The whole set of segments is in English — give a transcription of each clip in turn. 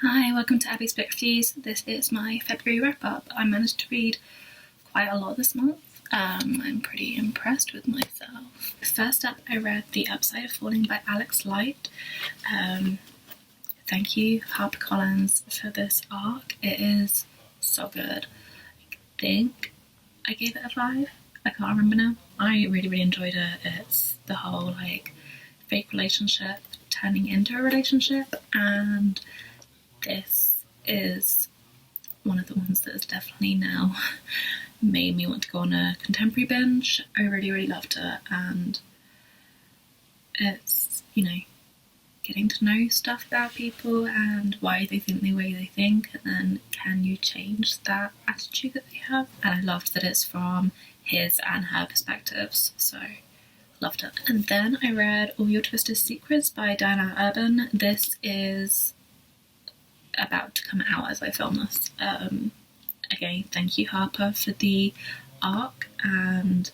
Hi, welcome to Abby's Book Reviews. This is my February wrap-up. I managed to read quite a lot this month. I'm pretty impressed with myself. First up, I read The Upside of Falling by Alex Light. Thank you, HarperCollins, for this arc. It is so good. I think I gave it a 5. I can't remember now. I really enjoyed it. It's the whole fake relationship turning into a relationship, and this is one of the ones that has definitely now made me want to go on a contemporary binge. I really loved it, and it's, getting to know stuff about people and why they think the way they think, and then can you change that attitude that they have? And I loved that it's from his and her perspectives, so loved it. And then I read All Your Twisted Secrets by Diana Urban. This is about to come out as I film this. Again, thank you, Harper, for the arc, and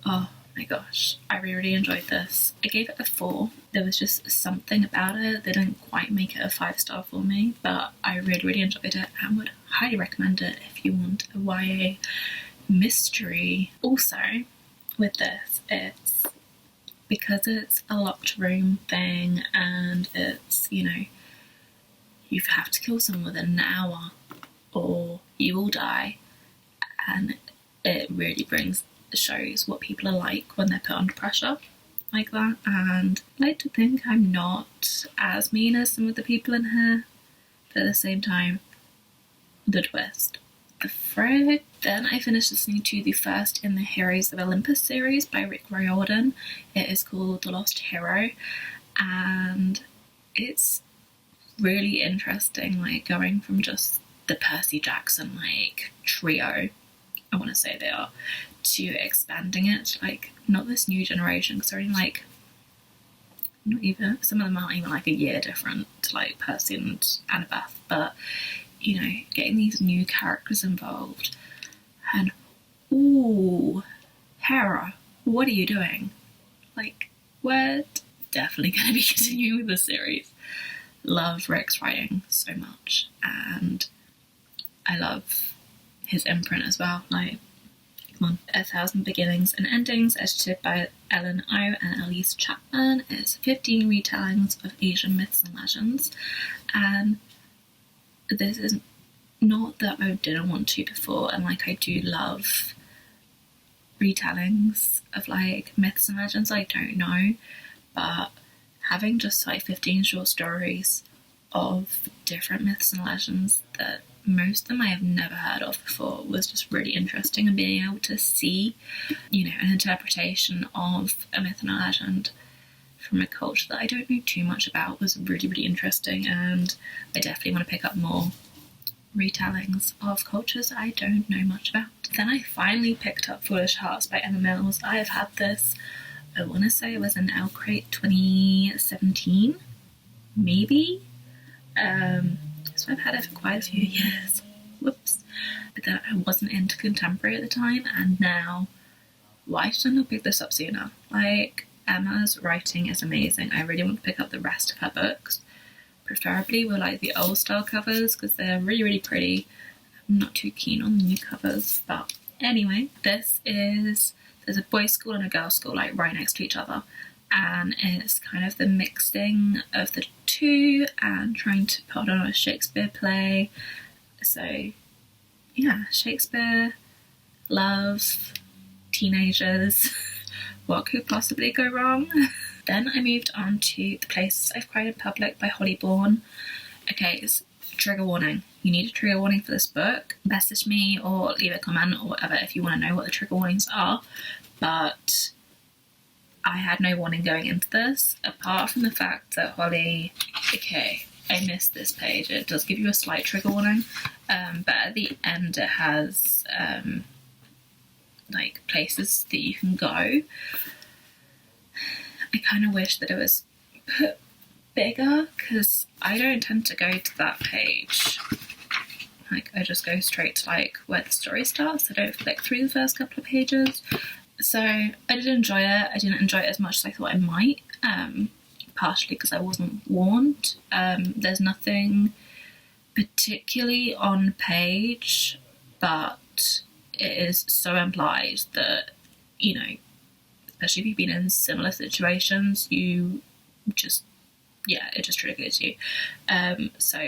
oh my gosh, I really enjoyed this. I gave it a 4. There was just something about it that didn't quite make it a 5-star for me, but I really enjoyed it and would highly recommend it if you want a YA mystery. Also, with this, it's because it's a locked room thing, and it's, you have to kill someone within an hour or you will die, and it really shows what people are like when they're put under pressure like that. And I like to think I'm not as mean as some of the people in here, but at the same time, the twist. The frig. Then I finished listening to the first in the Heroes of Olympus series by Rick Riordan. It is called The Lost Hero, and it's really interesting, going from just the Percy Jackson trio, I want to say they are, to expanding it not this new generation, because they're only not even, some of them aren't even a year different to Percy and Annabeth, but getting these new characters involved. And ooh, Hera, what are you doing? We're definitely going to be continuing with this series. Love Rick's writing so much, and I love his imprint as well. Come on. 1,000 Beginnings and Endings, edited by Ellen O and Elise Chapman. It's 15 retellings of Asian myths and legends, and this is not that I didn't want to before, and I do love retellings of myths and legends. I don't know, but having just 15 short stories of different myths and legends that most of them I have never heard of before was just really interesting, and being able to see, an interpretation of a myth and a legend from a culture that I don't know too much about was really interesting, and I definitely want to pick up more retellings of cultures I don't know much about. Then I finally picked up Foolish Hearts by Emma Mills. I have had this, I want to say it was in L Crate 2017, maybe? So I've had it for quite a few years. Whoops. But then I wasn't into contemporary at the time, and now, why did I not pick this up sooner? Emma's writing is amazing. I really want to pick up the rest of her books, preferably with the old style covers, because they're really pretty. I'm not too keen on the new covers, but anyway, there's a boys' school and a girls' school right next to each other, and it's kind of the mixing of the two and trying to put on a Shakespeare play. So yeah, Shakespeare, love, teenagers, what could possibly go wrong? Then I moved on to The Places I've Cried in Public by Holly Bourne. Okay, it's trigger warning. You need a trigger warning for this book. Message me or leave a comment or whatever if you want to know what the trigger warnings are, but I had no warning going into this, apart from the fact that Holly, okay, I missed this page. It does give you a slight trigger warning, but at the end it has places that you can go. I kind of wish that it was put bigger, because I don't tend to go to that page. I just go straight to where the story starts. I don't flick through the first couple of pages. So I did enjoy it. I didn't enjoy it as much as I thought I might, partially because I wasn't warned. There's nothing particularly on page, but it is so implied that, you know, especially if you've been in similar situations, you just, yeah, it just triggers you. So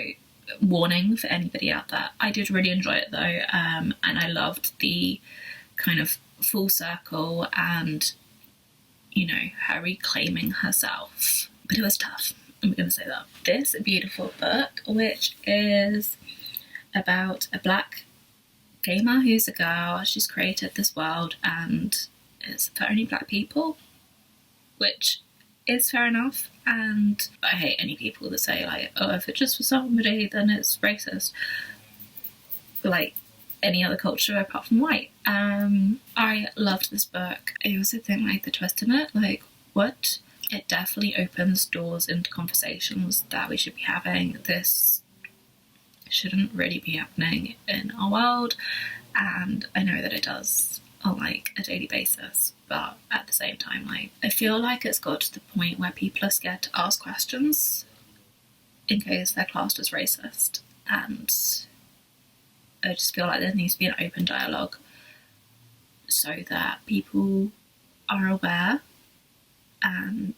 warning for anybody out there. I did really enjoy it though, and I loved the kind of full circle and, you know, her reclaiming herself. But it was tough, I'm going to say that. This beautiful book, which is about a black gamer who's a girl. She's created this world and it's for only black people, which is fair enough. And I hate any people that say, like, oh, if it's just for somebody, then it's racist. Like any other culture apart from white. I loved this book. I also think, like, the twist in it, like, what? It definitely opens doors into conversations that we should be having. This shouldn't really be happening in our world, and I know that it does on, like, a daily basis, but at the same time, like, I feel like it's got to the point where people are scared to ask questions in case they're classed as racist, and I just feel like there needs to be an open dialogue so that people are aware and,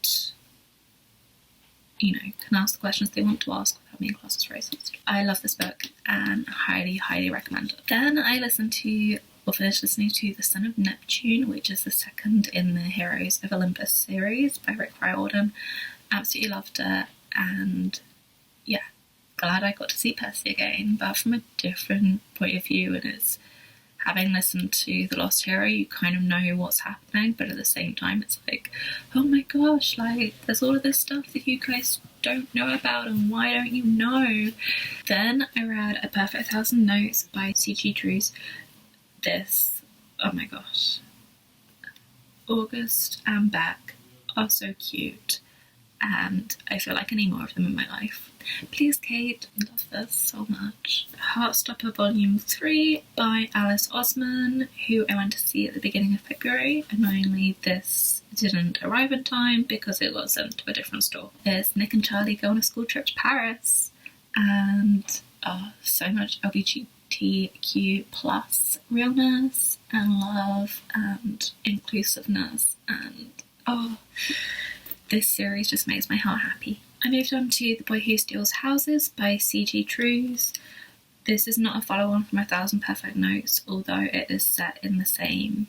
you know, can ask the questions they want to ask without being classed as racist. I love this book and highly, highly recommend it. Then I finished listening to The Son of Neptune, which is the second in the Heroes of Olympus series by Rick Riordan. Absolutely loved it, and yeah, glad I got to see Percy again, but from a different point of view. And it's, having listened to The Lost Hero, you kind of know what's happening, but at the same time it's like, oh my gosh, like, there's all of this stuff that you guys don't know about, and why don't you know? Then I read A Perfect 1,000 Notes by C.G. Drews. This, oh my gosh, August and Beck are so cute, and I feel like I need more of them in my life. Please, Kate, I love this so much. Heartstopper Volume 3 by Alice Osman, who I went to see at the beginning of February. Annoyingly, this didn't arrive in time because it got sent to a different store. It's Nick and Charlie go on a school trip to Paris, and so much LGBTQ plus realness and love and inclusiveness, and this series just makes my heart happy. I moved on to The Boy Who Steals Houses by C.G. Drews. This is not a follow-on from 1,000 Perfect Notes, although it is set in the same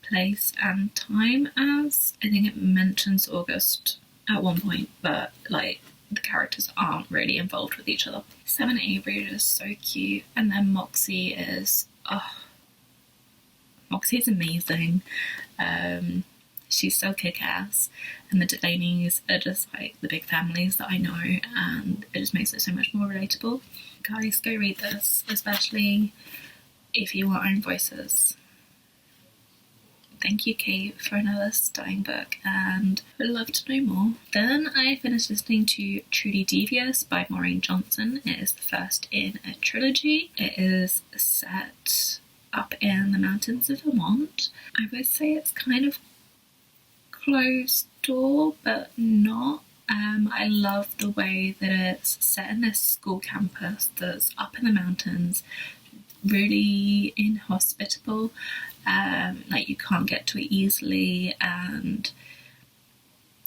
place and time as, I think it mentions August at one point, but, like, the characters aren't really involved with each other. Sam and Avery are just so cute, and then Moxie is, Moxie's amazing. She's so kick-ass, and the Delaney's are just, like, the big families that I know, and it just makes it so much more relatable. Guys, go read this, especially if you want own voices. Thank you, Kate, for another stunning book, and would love to know more. Then I finished listening to Truly Devious by Maureen Johnson. It is the first in a trilogy. It is set up in the mountains of Vermont. I would say it's kind of closed door, but not. I love the way that it's set in this school campus that's up in the mountains, really inhospitable, like you can't get to it easily, and,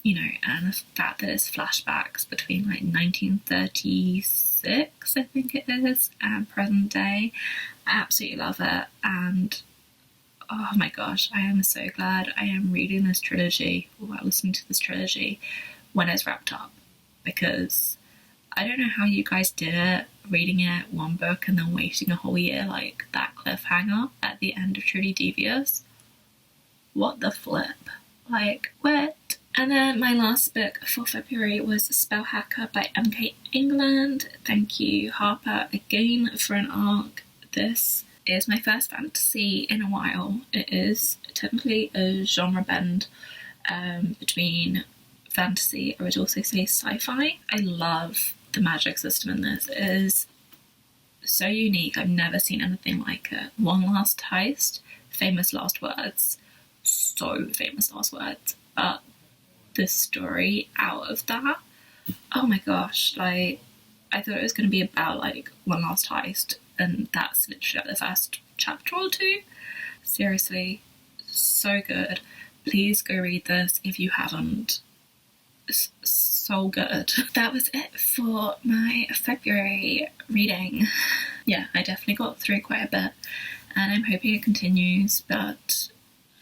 you know, and the fact that it's flashbacks between, like, 1936, I think it is, and present day. I absolutely love it, and oh my gosh, I am so glad I am reading this trilogy, or listening to this trilogy, when it's wrapped up, because I don't know how you guys did it, reading it one book and then waiting a whole year, like that cliffhanger at the end of Truly Devious. What the flip? Like, what? And then my last book for February was Spell Hacker by M.K. England. Thank you, Harper, again for an arc. This is my first fantasy in a while. It is technically a genre bend between fantasy, I would also say sci-fi. I love the magic system in this. It is so unique. I've never seen anything like it. One last heist, famous last words, so famous last words, but the story out of that, oh my gosh, like, I thought it was going to be about like one last heist, and that's literally like the first chapter or two. Seriously, so good. Please go read this if you haven't. It's so good. That was it for my February reading. Yeah, I definitely got through quite a bit, and I'm hoping it continues, but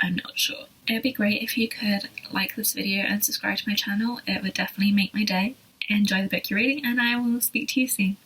I'm not sure. It would be great if you could like this video and subscribe to my channel. It would definitely make my day. Enjoy the book you're reading, and I will speak to you soon.